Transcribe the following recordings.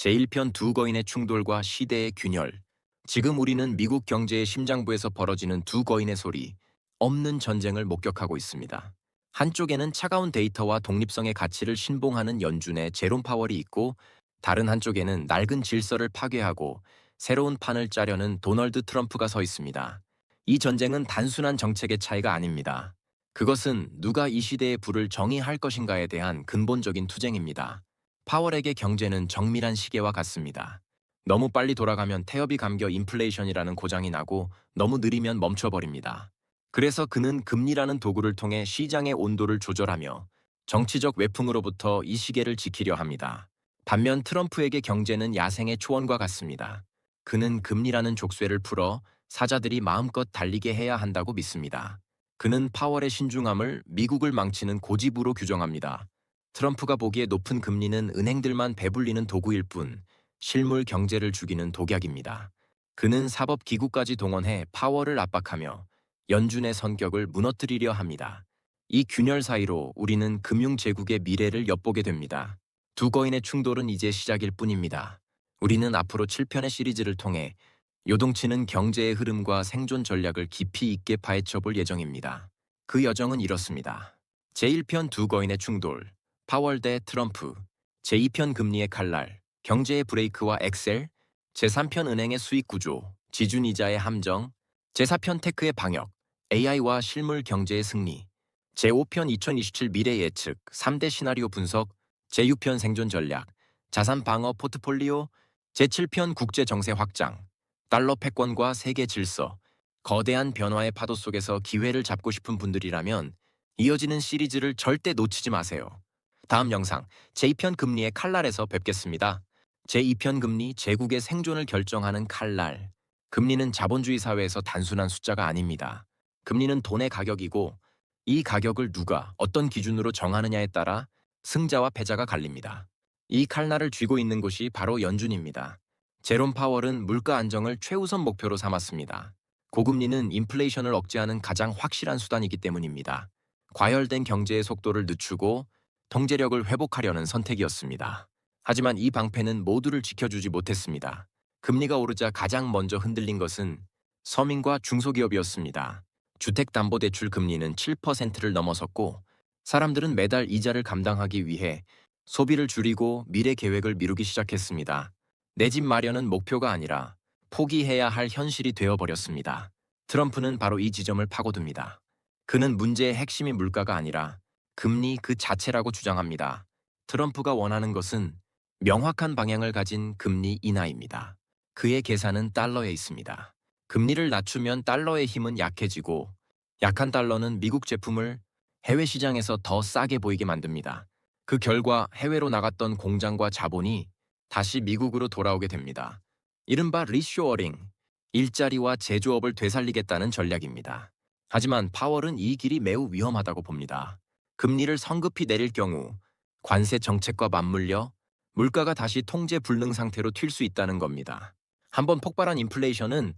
제1편 두 거인의 충돌과 시대의 균열. 지금 우리는 미국 경제의 심장부에서 벌어지는 두 거인의 소리, 없는 전쟁을 목격하고 있습니다. 한쪽에는 차가운 데이터와 독립성의 가치를 신봉하는 연준의 제롬 파월이 있고, 다른 한쪽에는 낡은 질서를 파괴하고 새로운 판을 짜려는 도널드 트럼프가 서 있습니다. 이 전쟁은 단순한 정책의 차이가 아닙니다. 그것은 누가 이 시대의 불을 정의할 것인가에 대한 근본적인 투쟁입니다. 파월에게 경제는 정밀한 시계와 같습니다. 너무 빨리 돌아가면 태엽이 감겨 인플레이션이라는 고장이 나고 너무 느리면 멈춰버립니다. 그래서 그는 금리라는 도구를 통해 시장의 온도를 조절하며 정치적 외풍으로부터 이 시계를 지키려 합니다. 반면 트럼프에게 경제는 야생의 초원과 같습니다. 그는 금리라는 족쇄를 풀어 사자들이 마음껏 달리게 해야 한다고 믿습니다. 그는 파월의 신중함을 미국을 망치는 고집으로 규정합니다. 트럼프가 보기에 높은 금리는 은행들만 배불리는 도구일 뿐 실물 경제를 죽이는 독약입니다. 그는 사법기구까지 동원해 파월을 압박하며 연준의 성격을 무너뜨리려 합니다. 이 균열 사이로 우리는 금융제국의 미래를 엿보게 됩니다. 두 거인의 충돌은 이제 시작일 뿐입니다. 우리는 앞으로 7편의 시리즈를 통해 요동치는 경제의 흐름과 생존 전략을 깊이 있게 파헤쳐 볼 예정입니다. 그 여정은 이렇습니다. 제1편 두 거인의 충돌, 파월 대 트럼프, 제2편 금리의 칼날, 경제의 브레이크와 엑셀, 제3편 은행의 수익 구조, 지준이자의 함정, 제4편 테크의 방역, AI와 실물 경제의 승리, 제5편 2027 미래 예측, 3대 시나리오 분석, 제6편 생존 전략, 자산 방어 포트폴리오, 제7편 국제 정세 확장, 달러 패권과 세계 질서, 거대한 변화의 파도 속에서 기회를 잡고 싶은 분들이라면 이어지는 시리즈를 절대 놓치지 마세요. 다음 영상 제2편 금리의 칼날에서 뵙겠습니다. 제2편 금리 제국의 생존을 결정하는 칼날. 금리는 자본주의 사회에서 단순한 숫자가 아닙니다. 금리는 돈의 가격이고 이 가격을 누가 어떤 기준으로 정하느냐에 따라 승자와 패자가 갈립니다. 이 칼날을 쥐고 있는 곳이 바로 연준입니다. 제롬 파월은 물가 안정을 최우선 목표로 삼았습니다. 고금리는 인플레이션을 억제하는 가장 확실한 수단이기 때문입니다. 과열된 경제의 속도를 늦추고 통제력을 회복하려는 선택이었습니다. 하지만 이 방패는 모두를 지켜주지 못했습니다. 금리가 오르자 가장 먼저 흔들린 것은 서민과 중소기업이었습니다. 주택담보대출 금리는 7%를 넘어섰고 사람들은 매달 이자를 감당하기 위해 소비를 줄이고 미래 계획을 미루기 시작했습니다. 내 집 마련은 목표가 아니라 포기해야 할 현실이 되어버렸습니다. 트럼프는 바로 이 지점을 파고듭니다. 그는 문제의 핵심이 물가가 아니라 금리 그 자체라고 주장합니다. 트럼프가 원하는 것은 명확한 방향을 가진 금리 인하입니다. 그의 계산은 달러에 있습니다. 금리를 낮추면 달러의 힘은 약해지고 약한 달러는 미국 제품을 해외 시장에서 더 싸게 보이게 만듭니다. 그 결과 해외로 나갔던 공장과 자본이 다시 미국으로 돌아오게 됩니다. 이른바 리쇼어링, 일자리와 제조업을 되살리겠다는 전략입니다. 하지만 파월은 이 길이 매우 위험하다고 봅니다. 금리를 성급히 내릴 경우 관세 정책과 맞물려 물가가 다시 통제 불능 상태로 튈 수 있다는 겁니다. 한번 폭발한 인플레이션은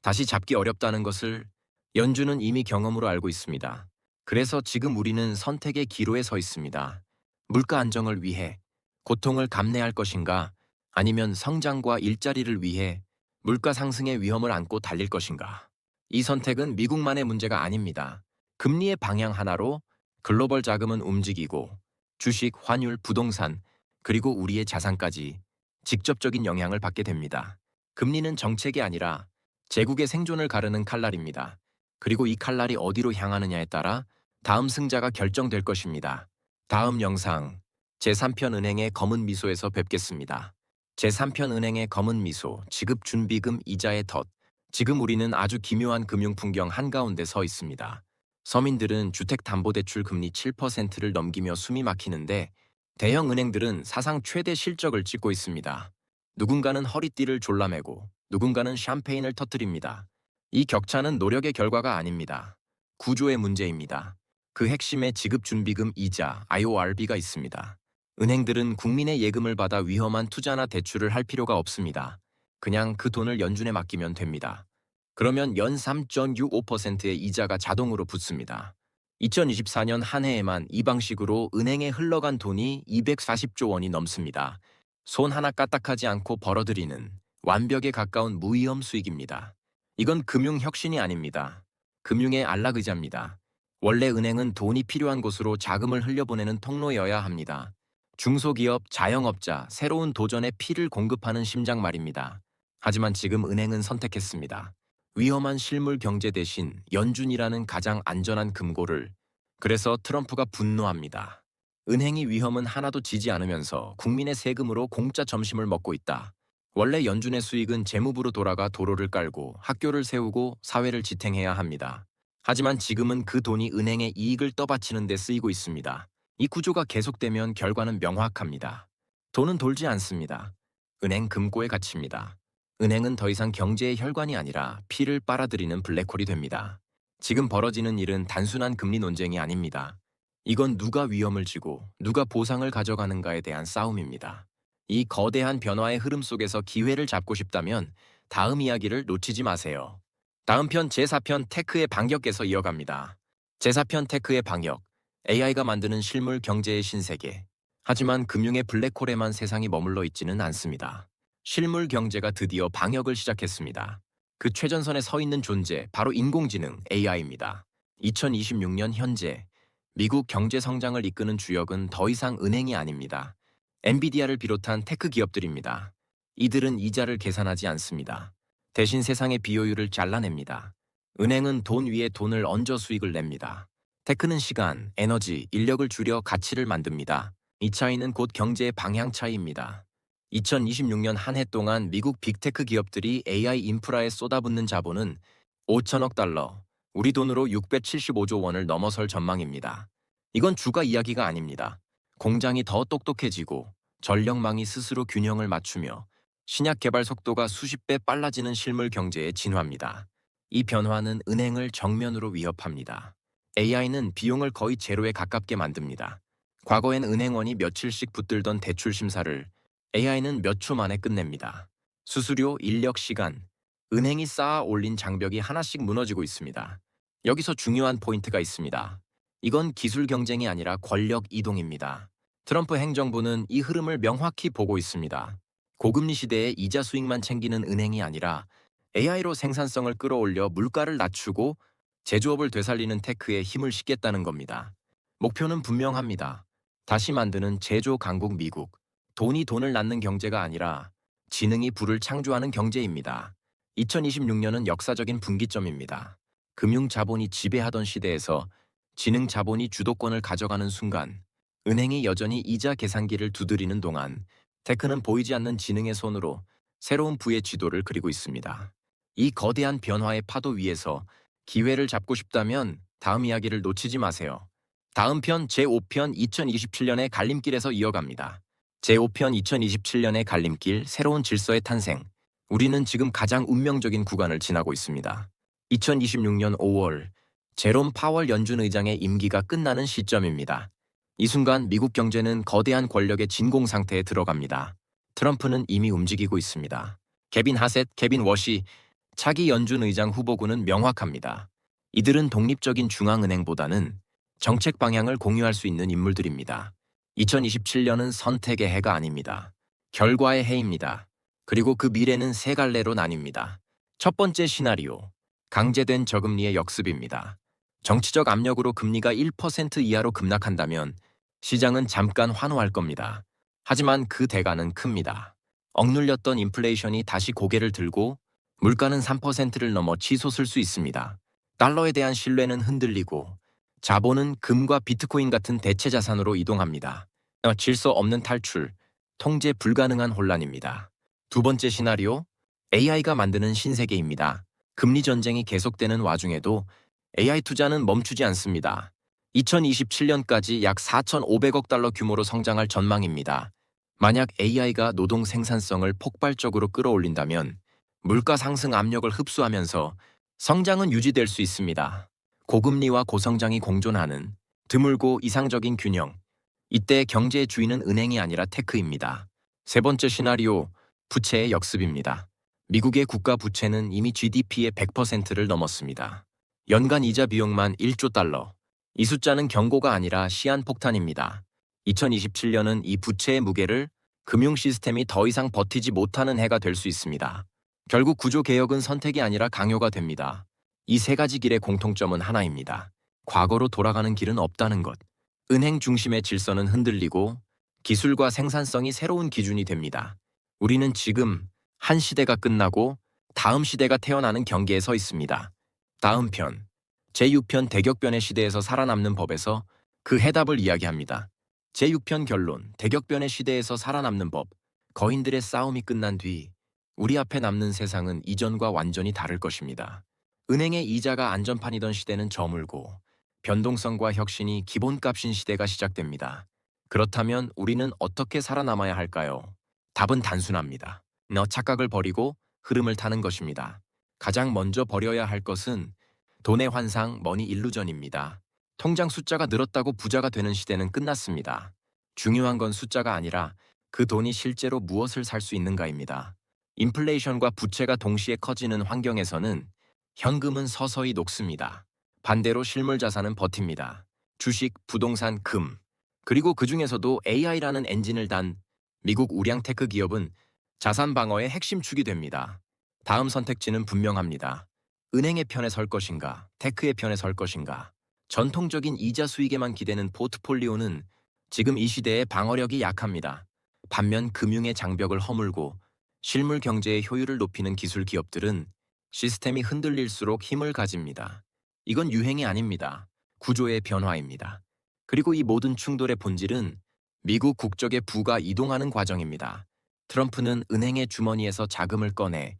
다시 잡기 어렵다는 것을 연준은 이미 경험으로 알고 있습니다. 그래서 지금 우리는 선택의 기로에 서 있습니다. 물가 안정을 위해 고통을 감내할 것인가, 아니면 성장과 일자리를 위해 물가 상승의 위험을 안고 달릴 것인가. 이 선택은 미국만의 문제가 아닙니다. 금리의 방향 하나로 글로벌 자금은 움직이고 주식, 환율, 부동산, 그리고 우리의 자산까지 직접적인 영향을 받게 됩니다. 금리는 정책이 아니라 제국의 생존을 가르는 칼날입니다. 그리고 이 칼날이 어디로 향하느냐에 따라 다음 승자가 결정될 것입니다. 다음 영상 제3편 은행의 검은 미소에서 뵙겠습니다. 제3편 은행의 검은 미소, 지급준비금 이자의 덫. 지금 우리는 아주 기묘한 금융 풍경 한가운데 서 있습니다. 서민들은 주택담보대출 금리 7%를 넘기며 숨이 막히는데 대형 은행들은 사상 최대 실적을 찍고 있습니다. 누군가는 허리띠를 졸라매고 누군가는 샴페인을 터뜨립니다. 이 격차는 노력의 결과가 아닙니다. 구조의 문제입니다. 그 핵심에 지급준비금 이자, IORB가 있습니다. 은행들은 국민의 예금을 받아 위험한 투자나 대출을 할 필요가 없습니다. 그냥 그 돈을 연준에 맡기면 됩니다. 그러면 연 3.65%의 이자가 자동으로 붙습니다. 2024년 한 해에만 이 방식으로 은행에 흘러간 돈이 240조 원이 넘습니다. 손 하나 까딱하지 않고 벌어들이는 완벽에 가까운 무위험 수익입니다. 이건 금융 혁신이 아닙니다. 금융의 안락의자입니다. 원래 은행은 돈이 필요한 곳으로 자금을 흘려보내는 통로여야 합니다. 중소기업, 자영업자, 새로운 도전에 피를 공급하는 심장 말입니다. 하지만 지금 은행은 선택했습니다. 위험한 실물 경제 대신 연준이라는 가장 안전한 금고를. 그래서 트럼프가 분노합니다. 은행이 위험은 하나도 지지 않으면서 국민의 세금으로 공짜 점심을 먹고 있다. 원래 연준의 수익은 재무부로 돌아가 도로를 깔고 학교를 세우고 사회를 지탱해야 합니다. 하지만 지금은 그 돈이 은행의 이익을 떠받치는 데 쓰이고 있습니다. 이 구조가 계속되면 결과는 명확합니다. 돈은 돌지 않습니다. 은행 금고에 갇힙니다. 은행은 더 이상 경제의 혈관이 아니라 피를 빨아들이는 블랙홀이 됩니다. 지금 벌어지는 일은 단순한 금리 논쟁이 아닙니다. 이건 누가 위험을 지고 누가 보상을 가져가는가에 대한 싸움입니다. 이 거대한 변화의 흐름 속에서 기회를 잡고 싶다면 다음 이야기를 놓치지 마세요. 다음 편 제4편 테크의 반격에서 이어갑니다. 제4편 테크의 반격, AI가 만드는 실물 경제의 신세계. 하지만 금융의 블랙홀에만 세상이 머물러 있지는 않습니다. 실물 경제가 드디어 방역을 시작했습니다. 그 최전선에 서 있는 존재, 바로 인공지능 AI입니다. 2026년 현재 미국 경제 성장을 이끄는 주역은 더 이상 은행이 아닙니다. 엔비디아를 비롯한 테크 기업들입니다. 이들은 이자를 계산하지 않습니다. 대신 세상의 비효율을 잘라냅니다. 은행은 돈 위에 돈을 얹어 수익을 냅니다. 테크는 시간, 에너지, 인력을 줄여 가치를 만듭니다. 이 차이는 곧 경제의 방향 차이입니다. 2026년 한 해 동안 미국 빅테크 기업들이 AI 인프라에 쏟아붓는 자본은 5천억 달러, 우리 돈으로 675조 원을 넘어설 전망입니다. 이건 주가 이야기가 아닙니다. 공장이 더 똑똑해지고 전력망이 스스로 균형을 맞추며 신약 개발 속도가 수십 배 빨라지는 실물 경제의 진화입니다. 이 변화는 은행을 정면으로 위협합니다. AI는 비용을 거의 제로에 가깝게 만듭니다. 과거엔 은행원이 며칠씩 붙들던 대출 심사를 AI는 몇 초 만에 끝냅니다. 수수료, 인력, 시간, 은행이 쌓아 올린 장벽이 하나씩 무너지고 있습니다. 여기서 중요한 포인트가 있습니다. 이건 기술 경쟁이 아니라 권력 이동입니다. 트럼프 행정부는 이 흐름을 명확히 보고 있습니다. 고금리 시대에 이자 수익만 챙기는 은행이 아니라 AI로 생산성을 끌어올려 물가를 낮추고 제조업을 되살리는 테크에 힘을 싣겠다는 겁니다. 목표는 분명합니다. 다시 만드는 제조 강국 미국. 돈이 돈을 낳는 경제가 아니라 지능이 부를 창조하는 경제입니다. 2026년은 역사적인 분기점입니다. 금융 자본이 지배하던 시대에서 지능 자본이 주도권을 가져가는 순간, 은행이 여전히 이자 계산기를 두드리는 동안 테크는 보이지 않는 지능의 손으로 새로운 부의 지도를 그리고 있습니다. 이 거대한 변화의 파도 위에서 기회를 잡고 싶다면 다음 이야기를 놓치지 마세요. 다음 편 제5편 2027년의 갈림길에서 이어갑니다. 제5편 2027년의 갈림길, 새로운 질서의 탄생. 우리는 지금 가장 운명적인 구간을 지나고 있습니다. 2026년 5월, 제롬 파월 연준 의장의 임기가 끝나는 시점입니다. 이 순간 미국 경제는 거대한 권력의 진공 상태에 들어갑니다. 트럼프는 이미 움직이고 있습니다. 케빈 하셋, 케빈 워시, 차기 연준 의장 후보군은 명확합니다. 이들은 독립적인 중앙은행보다는 정책 방향을 공유할 수 있는 인물들입니다. 2027년은 선택의 해가 아닙니다. 결과의 해입니다. 그리고 그 미래는 세 갈래로 나뉩니다. 첫 번째 시나리오, 강제된 저금리의 역습입니다. 정치적 압력으로 금리가 1% 이하로 급락한다면 시장은 잠깐 환호할 겁니다. 하지만 그 대가는 큽니다. 억눌렸던 인플레이션이 다시 고개를 들고 물가는 3%를 넘어 치솟을 수 있습니다. 달러에 대한 신뢰는 흔들리고 자본은 금과 비트코인 같은 대체 자산으로 이동합니다. 질서 없는 탈출, 통제 불가능한 혼란입니다. 두 번째 시나리오, AI가 만드는 신세계입니다. 금리 전쟁이 계속되는 와중에도 AI 투자는 멈추지 않습니다. 2027년까지 약 4,500억 달러 규모로 성장할 전망입니다. 만약 AI가 노동 생산성을 폭발적으로 끌어올린다면 물가 상승 압력을 흡수하면서 성장은 유지될 수 있습니다. 고금리와 고성장이 공존하는 드물고 이상적인 균형. 이때 경제의 주인은 은행이 아니라 테크입니다. 세 번째 시나리오, 부채의 역습입니다. 미국의 국가 부채는 이미 GDP의 100%를 넘었습니다. 연간 이자 비용만 1조 달러. 이 숫자는 경고가 아니라 시한폭탄입니다. 2027년은 이 부채의 무게를 금융 시스템이 더 이상 버티지 못하는 해가 될 수 있습니다. 결국 구조 개혁은 선택이 아니라 강요가 됩니다. 이 세 가지 길의 공통점은 하나입니다. 과거로 돌아가는 길은 없다는 것. 은행 중심의 질서는 흔들리고 기술과 생산성이 새로운 기준이 됩니다. 우리는 지금 한 시대가 끝나고 다음 시대가 태어나는 경계에 서 있습니다. 다음 편, 제6편 대격변의 시대에서 살아남는 법에서 그 해답을 이야기합니다. 제6편 결론, 대격변의 시대에서 살아남는 법. 거인들의 싸움이 끝난 뒤 우리 앞에 남는 세상은 이전과 완전히 다를 것입니다. 은행의 이자가 안전판이던 시대는 저물고 변동성과 혁신이 기본값인 시대가 시작됩니다. 그렇다면 우리는 어떻게 살아남아야 할까요? 답은 단순합니다. 착각을 버리고 흐름을 타는 것입니다. 가장 먼저 버려야 할 것은 돈의 환상, 머니 일루전입니다. 통장 숫자가 늘었다고 부자가 되는 시대는 끝났습니다. 중요한 건 숫자가 아니라 그 돈이 실제로 무엇을 살 수 있는가입니다. 인플레이션과 부채가 동시에 커지는 환경에서는 현금은 서서히 녹습니다. 반대로 실물 자산은 버팁니다. 주식, 부동산, 금. 그리고 그 중에서도 AI라는 엔진을 단 미국 우량 테크 기업은 자산 방어의 핵심 축이 됩니다. 다음 선택지는 분명합니다. 은행의 편에 설 것인가, 테크의 편에 설 것인가. 전통적인 이자 수익에만 기대는 포트폴리오는 지금 이 시대의 방어력이 약합니다. 반면 금융의 장벽을 허물고 실물 경제의 효율을 높이는 기술 기업들은 시스템이 흔들릴수록 힘을 가집니다. 이건 유행이 아닙니다. 구조의 변화입니다. 그리고 이 모든 충돌의 본질은 미국 국적의 부가 이동하는 과정입니다. 트럼프는 은행의 주머니에서 자금을 꺼내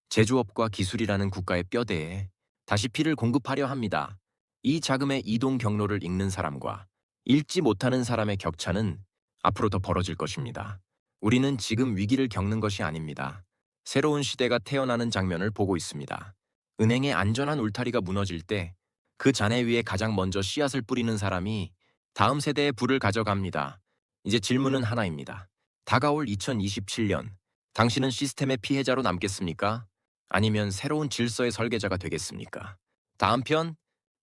제조업과 기술이라는 국가의 뼈대에 다시 피를 공급하려 합니다. 이 자금의 이동 경로를 읽는 사람과 읽지 못하는 사람의 격차는 앞으로 더 벌어질 것입니다. 우리는 지금 위기를 겪는 것이 아닙니다. 새로운 시대가 태어나는 장면을 보고 있습니다. 은행의 안전한 울타리가 무너질 때 그 잔해 위에 가장 먼저 씨앗을 뿌리는 사람이 다음 세대의 부를 가져갑니다. 이제 질문은 하나입니다. 다가올 2027년, 당신은 시스템의 피해자로 남겠습니까? 아니면 새로운 질서의 설계자가 되겠습니까? 다음 편,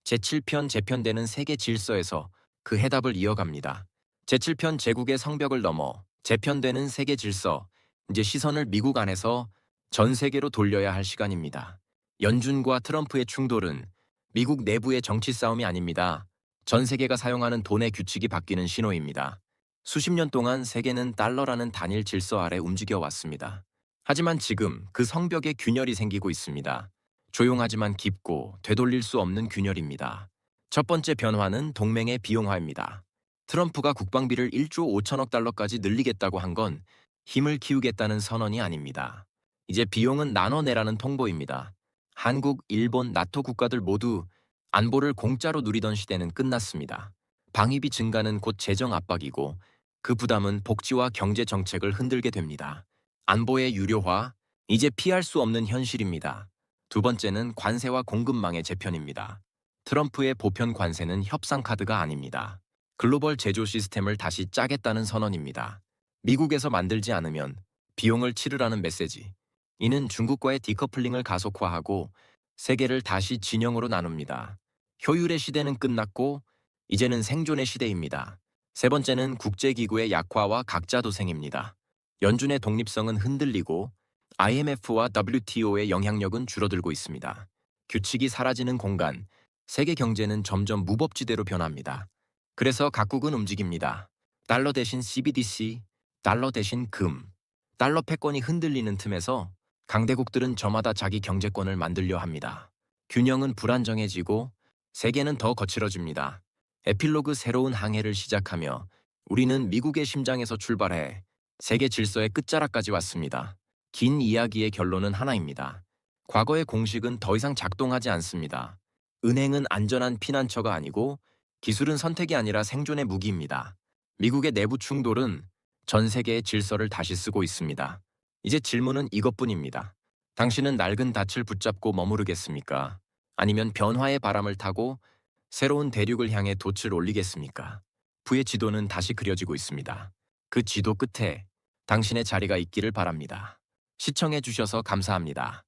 제7편 재편되는 세계 질서에서 그 해답을 이어갑니다. 제7편 제국의 성벽을 넘어 재편되는 세계 질서, 이제 시선을 미국 안에서 전 세계로 돌려야 할 시간입니다. 연준과 트럼프의 충돌은 미국 내부의 정치 싸움이 아닙니다. 전 세계가 사용하는 돈의 규칙이 바뀌는 신호입니다. 수십 년 동안 세계는 달러라는 단일 질서 아래 움직여 왔습니다. 하지만 지금 그 성벽에 균열이 생기고 있습니다. 조용하지만 깊고 되돌릴 수 없는 균열입니다. 첫 번째 변화는 동맹의 비용화입니다. 트럼프가 국방비를 1조 5천억 달러까지 늘리겠다고 한 건 힘을 키우겠다는 선언이 아닙니다. 이제 비용은 나눠내라는 통보입니다. 한국, 일본, 나토 국가들 모두 안보를 공짜로 누리던 시대는 끝났습니다. 방위비 증가는 곧 재정 압박이고 그 부담은 복지와 경제 정책을 흔들게 됩니다. 안보의 유료화, 이제 피할 수 없는 현실입니다. 두 번째는 관세와 공급망의 재편입니다. 트럼프의 보편 관세는 협상 카드가 아닙니다. 글로벌 제조 시스템을 다시 짜겠다는 선언입니다. 미국에서 만들지 않으면 비용을 치르라는 메시지. 이는 중국과의 디커플링을 가속화하고 세계를 다시 진영으로 나눕니다. 효율의 시대는 끝났고 이제는 생존의 시대입니다. 세 번째는 국제기구의 약화와 각자 도생입니다. 연준의 독립성은 흔들리고 IMF와 WTO의 영향력은 줄어들고 있습니다. 규칙이 사라지는 공간, 세계 경제는 점점 무법지대로 변합니다. 그래서 각국은 움직입니다. 달러 대신 CBDC, 달러 대신 금, 달러 패권이 흔들리는 틈에서 강대국들은 저마다 자기 경제권을 만들려 합니다. 균형은 불안정해지고 세계는 더 거칠어집니다. 에필로그 새로운 항해를 시작하며 우리는 미국의 심장에서 출발해 세계 질서의 끝자락까지 왔습니다. 긴 이야기의 결론은 하나입니다. 과거의 공식은 더 이상 작동하지 않습니다. 은행은 안전한 피난처가 아니고 기술은 선택이 아니라 생존의 무기입니다. 미국의 내부 충돌은 전 세계의 질서를 다시 쓰고 있습니다. 이제 질문은 이것뿐입니다. 당신은 낡은 닻을 붙잡고 머무르겠습니까? 아니면 변화의 바람을 타고 새로운 대륙을 향해 돛을 올리겠습니까? 부의 지도는 다시 그려지고 있습니다. 그 지도 끝에 당신의 자리가 있기를 바랍니다. 시청해 주셔서 감사합니다.